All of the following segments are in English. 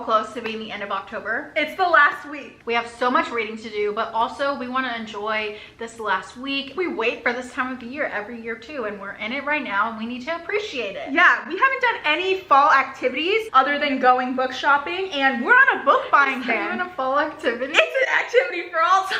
close to being the end of October. It's the last week. We have so much reading to do, but also we want to enjoy this last week. We wait for this time of the year every year too, and we're in it right now and we need to appreciate it. Yeah, we haven't done any fall activities other than going book shopping, and we're on a book buying ban. Is that even a fall activity? It's an activity for all time.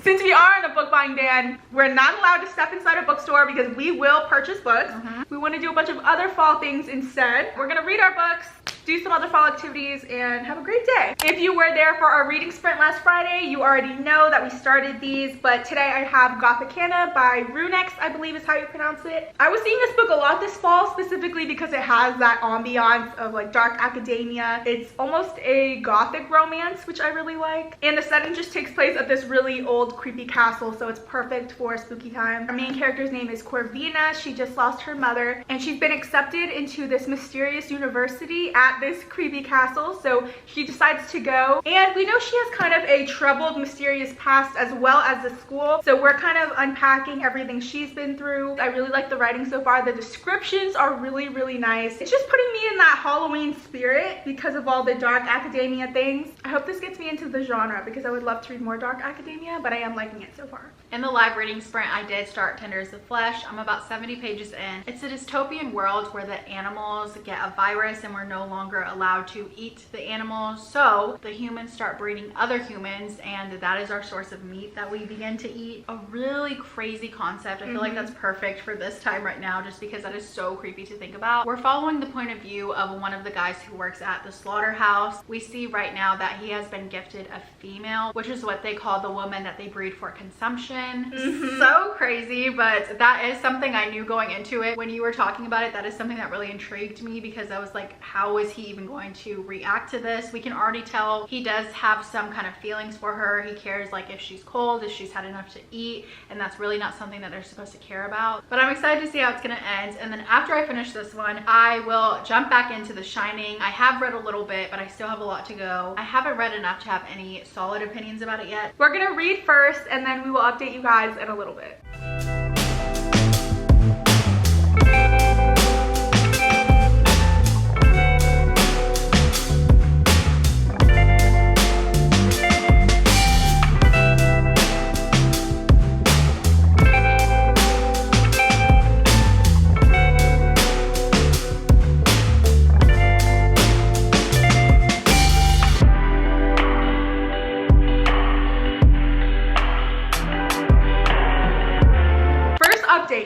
Since we are in a book buying ban, we're not allowed to step inside a bookstore because we will purchase books. We want to do a bunch of other fall things instead. We're gonna read our books, do some other fall activities, and have a great day. If you were there for our reading sprint last Friday, you already know that we started these, but today I have Gothicana by Runex, I believe is how you pronounce it. I was seeing this book a lot this fall, specifically because it has that ambiance of like dark academia. It's almost a gothic romance, which I really like. And the setting just takes place at this really old, creepy castle, so it's perfect for spooky time. Our main character's name is Corvina. She just lost her mother, and she's been accepted into this mysterious university at this creepy castle, so she decides to go. And we know she has kind of a troubled, mysterious past as well as the school, so we're kind of unpacking everything she's been through. I really like the writing so far. The descriptions are really, really nice. It's just putting me in that Halloween spirit because of all the dark academia things. I hope this gets me into the genre because I would love to read more dark academia, but I am liking it so far. In the live reading sprint, I did start Tender as the Flesh. I'm about 70 pages in. It's a dystopian world where the animals get a virus and we're no longer allowed to eat the animals. So the humans start breeding other humans, and that is our source of meat that we begin to eat. A really crazy concept. I feel like that's perfect for this time right now just because that is so creepy to think about. We're following the point of view of one of the guys who works at the slaughterhouse. We see right now that he has been gifted a female, which is what they call the woman that they breed for consumption. So crazy, but that is something I knew going into it. When you were talking about it, that is something that really intrigued me because I was like, how is he even going to react to this? We can already tell he does have some kind of feelings for her. He cares like if she's cold, if she's had enough to eat, and that's really not something that they're supposed to care about. But I'm excited to see how it's gonna end, and then after I finish this one, I will jump back into The Shining. I have read a little bit, but I still have a lot to go. I haven't read enough to have any solid opinions about it yet. We're gonna read first, and then we will update you guys in a little bit.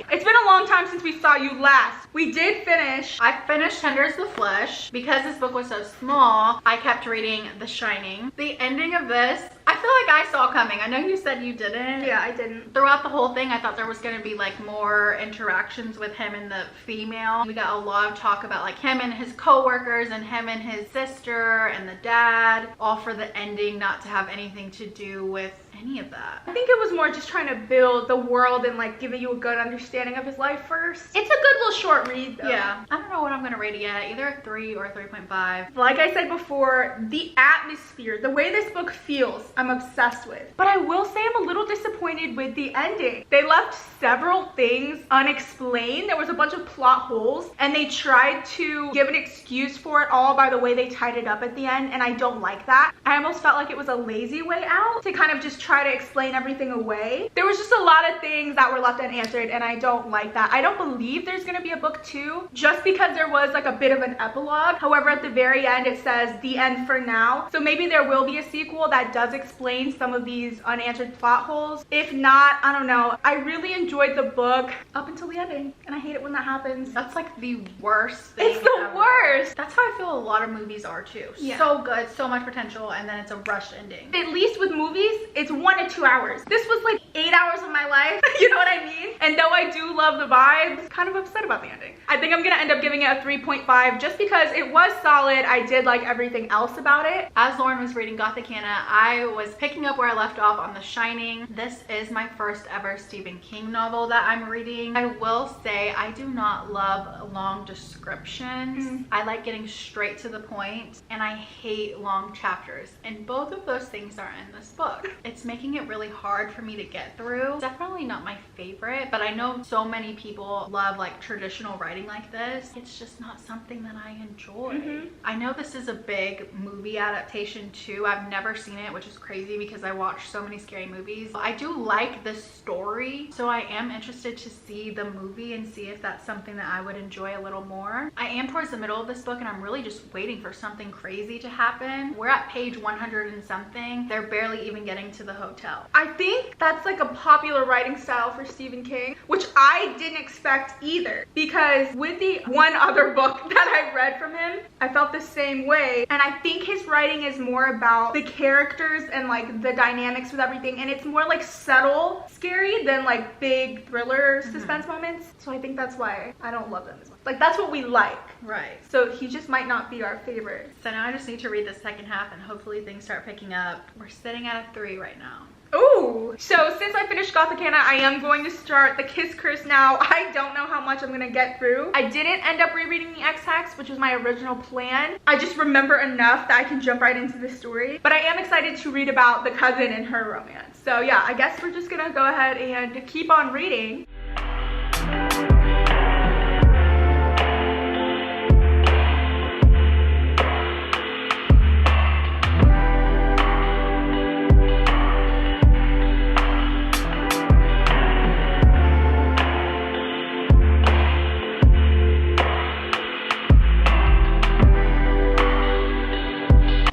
It's been a long time since we saw you last. We did finish. I finished Tender as the Flesh. Because this book was so small, I kept reading The Shining. The ending of this, I feel like I saw coming. I know you said you didn't. Yeah, I didn't. Throughout the whole thing, I thought there was going to be like more interactions with him and the female. We got a lot of talk about like him and his co-workers and him and his sister and the dad, all for the ending not to have anything to do with any of that. I think it was more just trying to build the world and like giving you a good understanding of his life first. It's a good little short read though. Yeah. I don't know what I'm gonna rate it yet. Either a 3 or a 3.5. Like I said before, the atmosphere, the way this book feels, I'm obsessed with. But I will say I'm a little disappointed with the ending. They left several things unexplained. There was a bunch of plot holes and they tried to give an excuse for it all by the way they tied it up at the end, and I don't like that. I almost felt like it was a lazy way out to kind of just try to explain everything away. There was just a lot of things that were left unanswered, and I don't like that. I don't believe there's gonna be a book 2 just because there was like a bit of an epilogue. However, at the very end it says the end for now, so maybe there will be a sequel that does explain some of these unanswered plot holes. If not, I don't know. I really enjoyed the book up until the ending, and I hate it when that happens. That's like the worst thing. It's the worst. That's how I feel a lot of movies are too. Yeah. So good, so much potential, and then it's a rushed ending. At least with movies, it's 1 to 2 hours. This was like 8 hours of my life. You know what I mean? And though I do love the vibes, kind of upset about the ending. I think I'm gonna end up giving it a 3.5 just because it was solid. I did like everything else about it. As Lauren was reading Gothicana, I was picking up where I left off on The Shining. This is my first ever Stephen King novel that I'm reading. I will say I do not love long descriptions. I like getting straight to the point, and I hate long chapters, and both of those things are in this book. It's making it really hard for me to get through. Definitely not my favorite, but I know so many people love like traditional writing like this. It's just not something that I enjoy. I know this is a big movie adaptation too. I've never seen it, which is crazy because I watch so many scary movies. I do like this story, so I am interested to see the movie and see if that's something that I would enjoy a little more. I am towards the middle of this book and I'm really just waiting for something crazy to happen. We're at page 100 and something. They're barely even getting to the hotel. I think that's like a popular writing style for Stephen King, which I didn't expect either, because with the one other book that I've read from him, I felt the same way. And I think his writing is more about the characters and like the dynamics with everything, and it's more like subtle scary than like big thriller suspense moments. So I think that's why I don't love them as much. Like that's what we like. Right. So he just might not be our favorite. So now I just need to read the second half and hopefully things start picking up. We're sitting at a 3 right now. Ooh, so since I finished Gothicana, I am going to start the Kiss Curse now. I don't know how much I'm gonna get through. I didn't end up rereading the X-Hex, which was my original plan. I just remember enough that I can jump right into the story. But I am excited to read about the cousin and her romance. So yeah, I guess we're just gonna go ahead and keep on reading.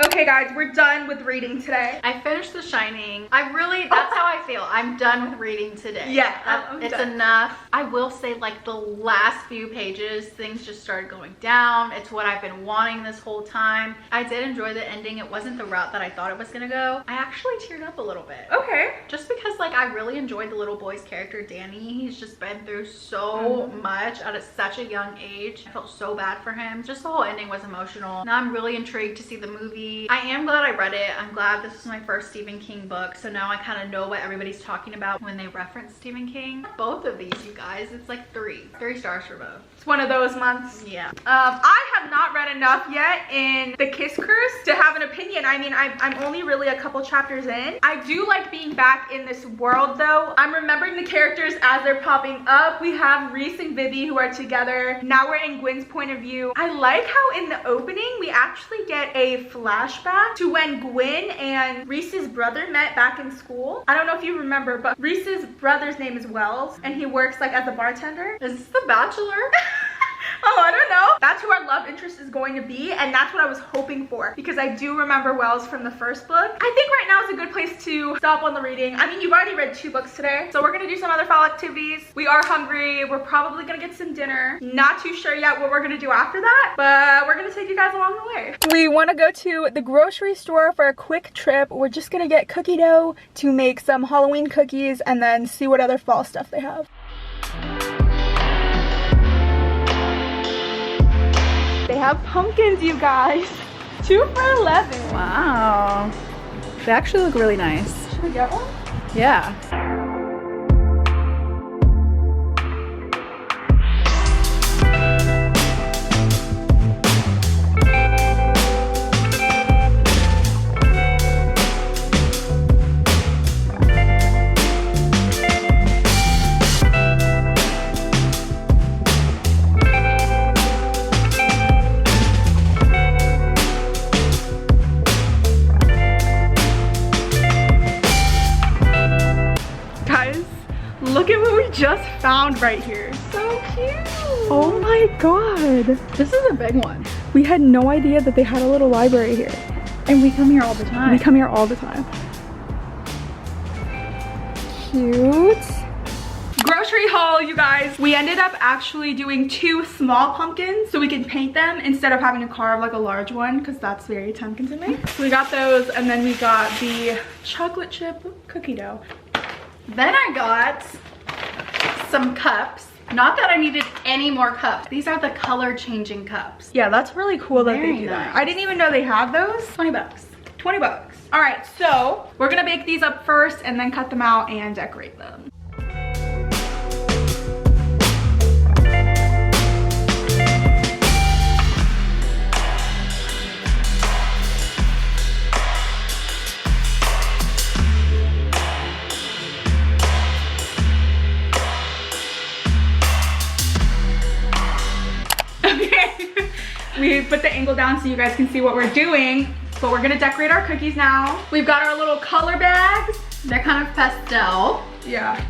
Okay guys, we're done with reading today. I finished The Shining. That's how I feel. I'm done with reading today. Yeah, it's enough. I will say like the last few pages, things just started going down. It's what I've been wanting this whole time. I did enjoy the ending. It wasn't the route that I thought it was gonna go. I actually teared up a little bit. Okay. Just because like I really enjoyed the little boy's character, Danny. He's just been through so much at such a young age. I felt so bad for him. Just the whole ending was emotional. Now I'm really intrigued to see the movie. I am glad I read it. I'm glad this is my first Stephen King book, so now I kind of know what everybody's talking about when they reference Stephen King. Both of these, you guys, it's like 3 stars for both. It's one of those months. Yeah. I have not read enough yet in The Kiss Curse to have an opinion. I mean, I'm only really a couple chapters in. I do like being back in this world though. I'm remembering the characters as they're popping up. We have Reese and Vivi who are together. Now we're in Gwen's point of view. I like how in the opening we actually get a flashback to when Gwen and Reese's brother met back in school. I don't know if you remember, but Reese's brother's name is Wells and he works like as a bartender. Is this The Bachelor? Oh, I don't know. That's who our love interest is going to be, and that's what I was hoping for, because I do remember Wells from the first book. I think right now is a good place to stop on the reading. I mean, you've already read 2 books today, so we're gonna do some other fall activities. We are hungry. We're probably gonna get some dinner. Not too sure yet what we're gonna do after that, but we're gonna take you guys along the way. We want to go to the grocery store for a quick trip. We're just gonna get cookie dough to make some Halloween cookies and then see what other fall stuff they have. They have pumpkins, you guys. 2 for $11. Wow. They actually look really nice. Should we get one? Yeah. Look at what we just found right here. So cute. Oh my god. This is a big one. We had no idea that they had a little library here. And we come here all the time. We come here all the time. Cute. Grocery haul, you guys. We ended up actually doing 2 small pumpkins so we can paint them instead of having to carve like a large one, because that's very time consuming. So we got those, and then we got the chocolate chip cookie dough. Then I got some cups. Not that I needed any more cups. These are the color changing cups. Yeah, that's really cool that they do that. Nice. I didn't even know they had those. 20 bucks. 20 bucks. All right, so we're gonna bake these up first and then cut them out and decorate them. We put the angle down so you guys can see what we're doing, but we're gonna decorate our cookies now. We've got our little color bags. They're kind of pastel. Yeah.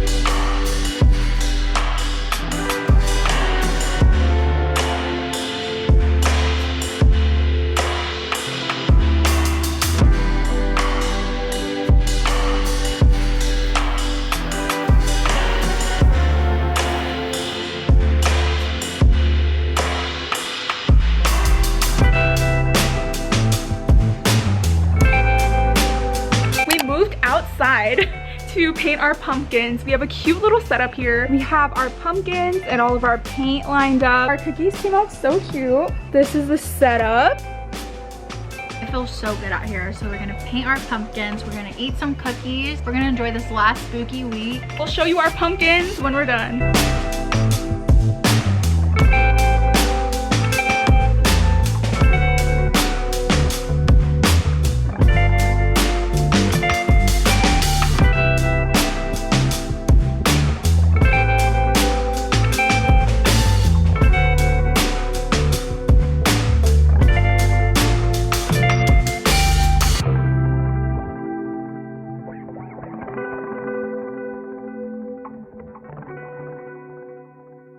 Outside to paint our pumpkins. We have a cute little setup here. We have our pumpkins and all of our paint lined up. Our cookies came out so cute. This is the setup. It feels so good out here. So we're gonna paint our pumpkins. We're gonna eat some cookies. We're gonna enjoy this last spooky week. We'll show you our pumpkins when we're done.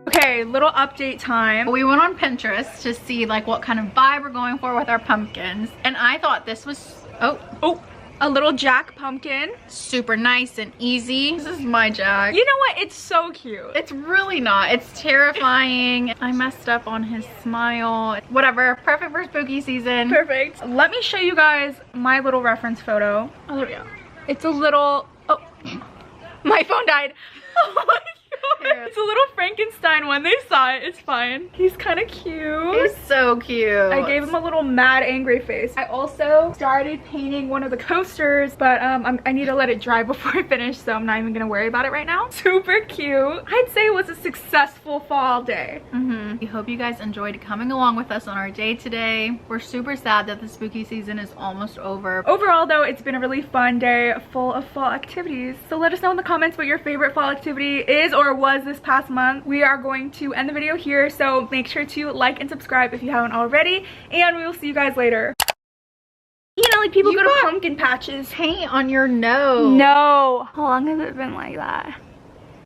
Okay, little update time. We went on Pinterest to see like what kind of vibe we're going for with our pumpkins. And I thought this was, a little Jack pumpkin. super nice and easy. This is my Jack. You know what? It's so cute. It's really not. It's terrifying. I messed up on his smile. Whatever. Perfect for spooky season. Perfect. Let me show you guys my little reference photo. Oh, there we go. It's a little, my phone died. Oh my God. Here. It's a little Frankenstein one. They saw it. It's fine. He's kind of cute. He's so cute. I gave him a little mad angry face. I also started painting one of the coasters, but I need to let it dry before I finish, so I'm not even gonna worry about it right now. Super cute. I'd say it was a successful fall day. We hope you guys enjoyed coming along with us on our day today. We're super sad that the spooky season is almost over. Overall though, it's been a really fun day full of fall activities. So let us know in the comments what your favorite fall activity is or was this past month. We are going to end the video here, so make sure to like and subscribe if you haven't already, and we will see you guys later. You know, like people go to pumpkin patches. Paint on your nose. No. How long has it been like that?